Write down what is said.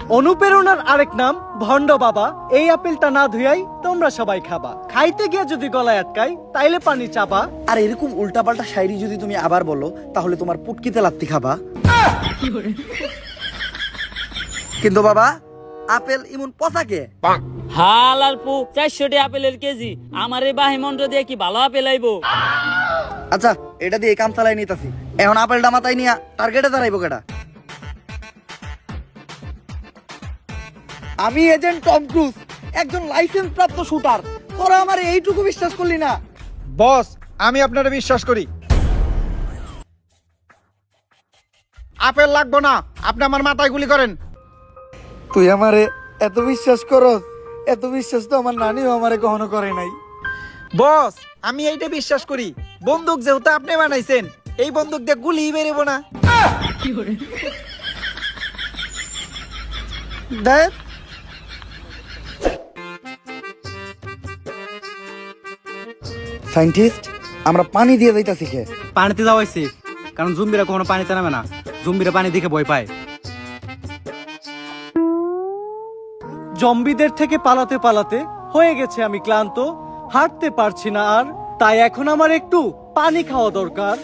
অনুপ্রেরণার আরেক নাম ভণ্ড বাবা। এই আপেলটা না ধুয়াই তোমরা সবাই খাবা, খাইতে গিয়ে যদি গলায় আটকাই তাইলে পানি চাবা। আর এরকম উল্টাপাল্টা শায়রি যদি তুমি আবার বলো তাহলে তোমার পুটকিতে লাত্তি খাবা। কিন্তু বাবা আপেল ইমন পচাকে হালাল পু 400 আপেলের কেজি, আমার এই বাহিমন্ড দিয়ে কি ভালো আপেল আইবো? আচ্ছা এটা দিয়ে কাম চালাই নিতাছি। এখন আপেলটা মাথায় নিয়া টার্গেটে দাঁড়াইবো কেটা? আমি এজেন্ট টম ক্রুজ, একজন লাইসেন্স প্রাপ্ত শুটার। তোরা আমার এইটুকু বিশ্বাস করলি না? বস, আমি আপনারা বিশ্বাস করি। আপেল লাগবো না, আপনি আমার মাথায় গুলি করেন। তুই আমারে এত বিশ্বাস করস? এত বিশ্বাস তো আমার নানিও আমারে কখনো করে নাই। বস, আমি এইটা বিশ্বাস করি, বন্দুক যেহেতু আপনি বানাইছেন, এই বন্দুক দিয়ে গুলি বেরোবো না। দেখ সায়েন্টিস্ট, আমরা পানি দিয়ে যাইতাছি কে? পানিতে যাওয়া হয়েছে, কারণ জম্বিরা কখনো পানিতে নামে না, জম্বিরা পানি দেখে ভয় পায়। জম্বিদের থেকে পালাতে পালাতে হয়ে গেছে আমি ক্লান্ত, হাঁটতে পারছি না আর, তাই এখন আমার একটু পানি খাওয়া দরকার।